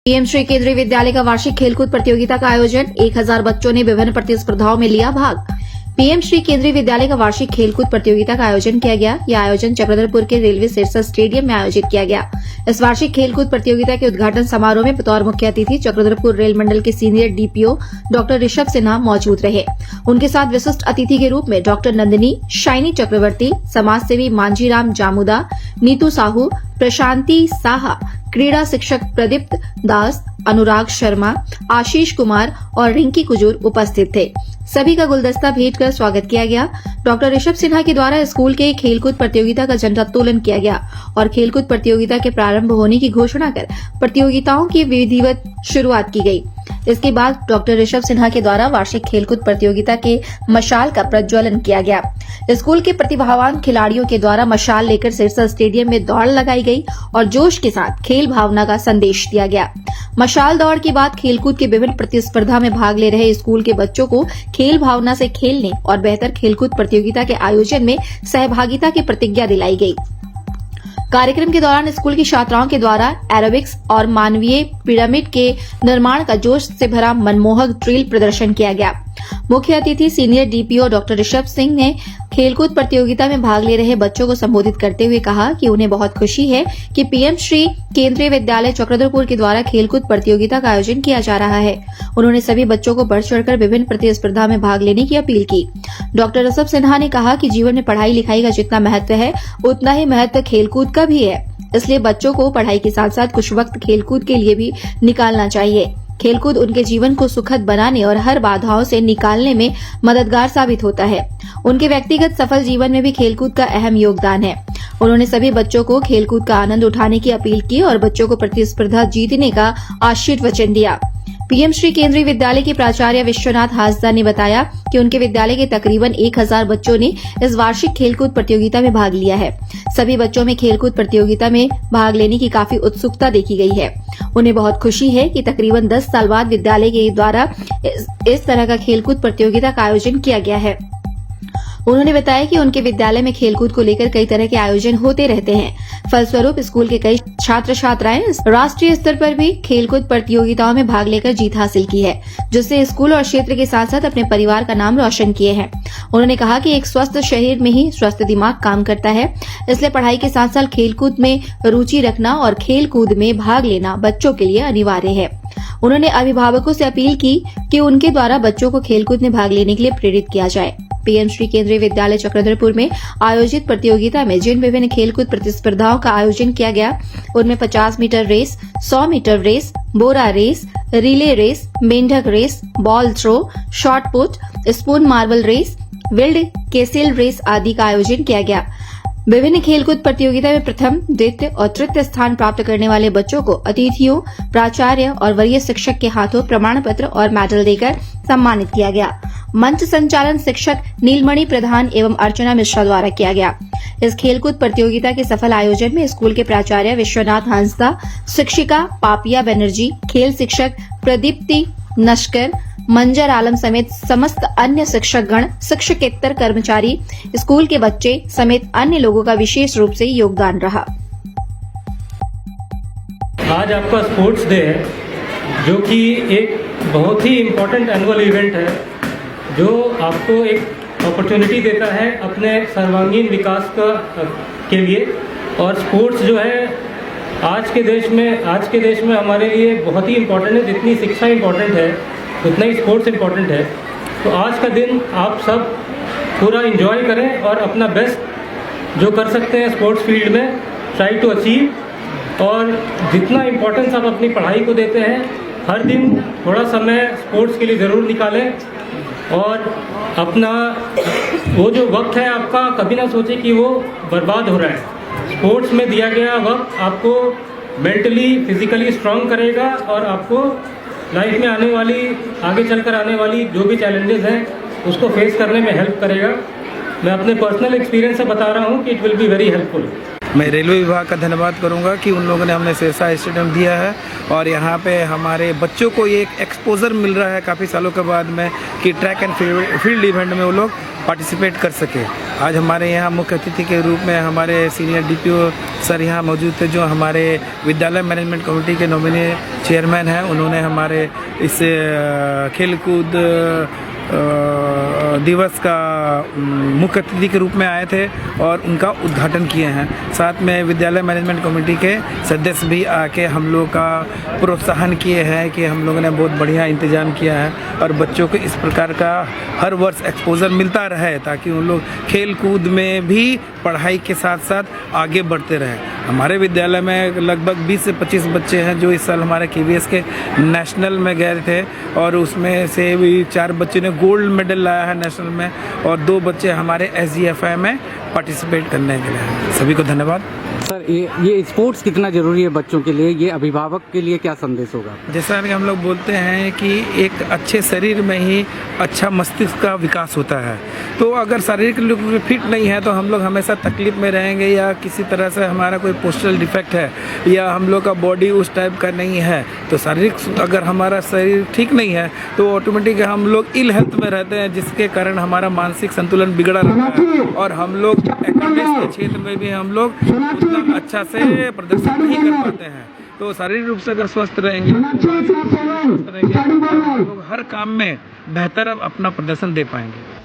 PM Shri केंद्रीय विद्यालय का वार्षिक खेलकूद प्रतियोगिता का आयोजन 1000 बच्चों ने विभिन्न प्रतिस्पर्धाओं में लिया भाग। पीएम श्री केंद्रीय विद्यालय का वार्षिक खेलकूद प्रतियोगिता का आयोजन किया गया। यह आयोजन चक्रधरपुर के रेलवे सिरसा स्टेडियम में आयोजित किया गया। इस वार्षिक खेलकूद प्रतियोगिता के उद्घाटन समारोह में बतौर मुख्य अतिथि चक्रधरपुर रेल मंडल के senior DPO doctor Rishabh Sinha मौजूद रहे। उनके साथ विशिष्ट अतिथि के रूप में डॉक्टर नंदिनी, शाइनी चक्रवर्ती, समाजसेवी मांझीराम जामुदा, नीतू साहू, प्रशांति साहा, क्रीड़ा शिक्षक प्रदीप्त दास, अनुराग शर्मा, आशीष कुमार और रिंकी कुजूर उपस्थित थे। सभी का गुलदस्ता भेंट कर स्वागत किया गया। डॉक्टर ऋषभ सिन्हा के द्वारा स्कूल के खेलकूद प्रतियोगिता का झंडोत्तोलन किया गया और खेलकूद प्रतियोगिता के प्रारंभ होने की घोषणा कर प्रतियोगिताओं की विधिवत शुरुआत की गई। इसके बाद डॉक्टर ऋषभ सिन्हा के द्वारा वार्षिक खेलकूद प्रतियोगिता के मशाल का प्रज्वलन किया गया। स्कूल के प्रतिभावान खिलाड़ियों के द्वारा मशाल लेकर सिरसा स्टेडियम में दौड़ लगाई गई और जोश के साथ खेल भावना का संदेश दिया गया। मशाल दौड़ के बाद खेलकूद के विभिन्न प्रतिस्पर्धा में भाग ले रहे स्कूल के बच्चों को खेल भावना से खेलने और बेहतर खेलकूद प्रतियोगिता के आयोजन में सहभागिता की प्रतिज्ञा दिलाई गई। कार्यक्रम के दौरान स्कूल की छात्राओं के द्वारा एरोबिक्स और मानवीय पिरामिड के निर्माण का जोश से भरा मनमोहक ड्रिल प्रदर्शन किया गया। मुख्य अतिथि senior DPO doctor Rishabh Singh ने खेलकूद प्रतियोगिता में भाग ले रहे बच्चों को संबोधित करते हुए कहा कि उन्हें बहुत खुशी है कि पीएम श्री केंद्रीय विद्यालय चक्रधरपुर के द्वारा खेलकूद प्रतियोगिता का आयोजन किया जा रहा है। उन्होंने सभी बच्चों को बढ़ चढ़कर विभिन्न प्रतिस्पर्धा में भाग लेने की अपील की। डॉक्टर ऋषभ सिन्हा ने कहा कि जीवन में पढ़ाई लिखाई का जितना महत्व है उतना ही महत्व खेलकूद का भी है, इसलिए बच्चों को पढ़ाई के साथ साथ कुछ वक्त खेलकूद के लिए भी निकालना चाहिए। खेलकूद उनके जीवन को सुखद बनाने और हर बाधाओं से निकालने में मददगार साबित होता है। उनके व्यक्तिगत सफल जीवन में भी खेलकूद का अहम योगदान है। उन्होंने सभी बच्चों को खेलकूद का आनंद उठाने की अपील की और बच्चों को प्रतिस्पर्धा जीतने का आशीर्वचन दिया। पीएम श्री केंद्रीय विद्यालय के प्राचार्य विश्वनाथ हांसदा ने बताया कि उनके विद्यालय के तकरीबन 1000 बच्चों ने इस वार्षिक खेलकूद प्रतियोगिता में भाग लिया है। सभी बच्चों में खेलकूद प्रतियोगिता में भाग लेने की काफी उत्सुकता देखी गई है। उन्हें बहुत खुशी है कि तकरीबन 10 साल बाद विद्यालय के द्वारा इस तरह का खेलकूद प्रतियोगिता का आयोजन किया गया है। उन्होंने बताया कि उनके विद्यालय में खेलकूद को लेकर कई तरह के आयोजन होते रहते हैं। फलस्वरूप स्कूल के कई छात्र छात्राएं राष्ट्रीय स्तर पर भी खेलकूद प्रतियोगिताओं में भाग लेकर जीत हासिल की है, जिससे स्कूल और क्षेत्र के साथ साथ अपने परिवार का नाम रोशन किए हैं। उन्होंने कहा कि एक स्वस्थ शरीर में ही स्वस्थ दिमाग काम करता है, इसलिए पढ़ाई के साथ साथ खेलकूद में रुचि रखना और खेलकूद में भाग लेना बच्चों के लिए अनिवार्य है। उन्होंने अभिभावकों से अपील की कि उनके द्वारा बच्चों को खेलकूद में भाग लेने के लिए प्रेरित किया जाए। पीएम श्री केंद्रीय विद्यालय चक्रधरपुर में आयोजित प्रतियोगिता में जिन विभिन्न खेलकूद प्रतिस्पर्धाओं का आयोजन किया गया उनमें 50 मीटर रेस, 100 मीटर रेस, बोरा रेस, रिले रेस, मेंढक race, ball throw, shot put, spoon marble race, विल्ड केसेल रेस आदि का आयोजन किया गया। विभिन्न खेलकूद प्रतियोगिता में प्रथम, द्वितीय और तृतीय स्थान प्राप्त करने वाले बच्चों को अतिथियों, प्राचार्य और वरीय शिक्षक के हाथों प्रमाण पत्र और मेडल देकर सम्मानित किया गया। मंच संचालन शिक्षक नीलमणि प्रधान एवं अर्चना मिश्रा द्वारा किया गया। इस खेलकूद प्रतियोगिता के सफल आयोजन में स्कूल के प्राचार्य विश्वनाथ हांसदा, शिक्षिका पापिया बनर्जी, खेल शिक्षक प्रदीप्ति नस्कर, मंजर आलम समेत समस्त अन्य शिक्षकगण, शिक्षकेतर कर्मचारी, स्कूल के बच्चे समेत अन्य लोगों का विशेष रूप से योगदान रहा। आज आपका स्पोर्ट्स डे है, जो कि एक बहुत ही इम्पोर्टेंट एनुअल इवेंट है, जो आपको एक अपॉर्चुनिटी देता है अपने सर्वांगीण विकास के लिए। और स्पोर्ट्स जो है आज के देश में हमारे लिए बहुत ही इम्पोर्टेंट है। जितनी शिक्षा इम्पोर्टेंट है उतना ही स्पोर्ट्स इम्पोर्टेंट है। तो आज का दिन आप सब पूरा एंजॉय करें और अपना बेस्ट जो कर सकते हैं स्पोर्ट्स फील्ड में ट्राई टू अचीव। और जितना इम्पोर्टेंस आप अपनी पढ़ाई को देते हैं, हर दिन थोड़ा समय स्पोर्ट्स के लिए ज़रूर निकालें। और अपना वो जो वक्त है आपका, कभी ना सोचें कि वो बर्बाद हो रहा है। स्पोर्ट्स में दिया गया वक्त आपको मेंटली फिजिकली स्ट्रांग करेगा और आपको लाइफ में आगे चलकर आने वाली जो भी चैलेंजेस हैं उसको फेस करने में हेल्प करेगा। मैं अपने पर्सनल एक्सपीरियंस से बता रहा हूँ कि it will be very helpful. मैं रेलवे विभाग का धन्यवाद करूंगा कि उन लोगों ने हमने सिरसा स्टेडियम दिया है और यहाँ पे हमारे बच्चों को ये एक एक्सपोजर मिल रहा है काफ़ी सालों के बाद में कि ट्रैक एंड फील्ड इवेंट में वो लोग पार्टिसिपेट कर सके। आज हमारे यहाँ मुख्य अतिथि के रूप में हमारे सीनियर DPO सर यहाँ मौजूद थे, जो हमारे विद्यालय मैनेजमेंट कमेटी के नॉमिनी चेयरमैन हैं। उन्होंने हमारे इस खेलकूद दिवस का मुख्य अतिथि के रूप में आए थे और उनका उद्घाटन किए हैं। साथ में विद्यालय मैनेजमेंट कमेटी के सदस्य भी आके हम लोग का प्रोत्साहन किए हैं कि हम लोगों ने बहुत बढ़िया इंतजाम किया है और बच्चों को इस प्रकार का हर वर्ष एक्सपोजर मिलता रहे ताकि उन लोग खेल कूद में भी पढ़ाई के साथ साथ आगे बढ़ते रहें। हमारे विद्यालय में लगभग 20 से 25 बच्चे हैं जो इस साल हमारे KVS के नेशनल में गए थे और उसमें से भी 4 बच्चे ने गोल्ड मेडल लाया है नेशनल में और 2 बच्चे हमारे SGFI में पार्टिसिपेट करने के लिए हैं। सभी को धन्यवाद। सर, ये स्पोर्ट्स कितना ज़रूरी है बच्चों के लिए, ये अभिभावक के लिए क्या संदेश होगा? जैसा कि हम लोग बोलते हैं कि एक अच्छे शरीर में ही अच्छा मस्तिष्क का विकास होता है, तो अगर शारीरिक रूप से फिट नहीं है तो हम लोग हमेशा तकलीफ में रहेंगे या किसी तरह से हमारा कोई पोस्चरल डिफेक्ट है या हम लोग का बॉडी उस टाइप का नहीं है, तो शारीरिक अगर हमारा शरीर ठीक नहीं है तो ऑटोमेटिक हम लोग इल हेल्थ में रहते हैं, जिसके कारण हमारा मानसिक संतुलन बिगड़ा रहता है और हम लोग एकेडमिक्स के क्षेत्र में भी हम लोग उतना अच्छा से प्रदर्शन नहीं कर पाते हैं। तो शारीरिक रूप से अगर स्वस्थ रहेंगे तो हम लोग हर काम में बेहतर अपना प्रदर्शन दे पाएंगे।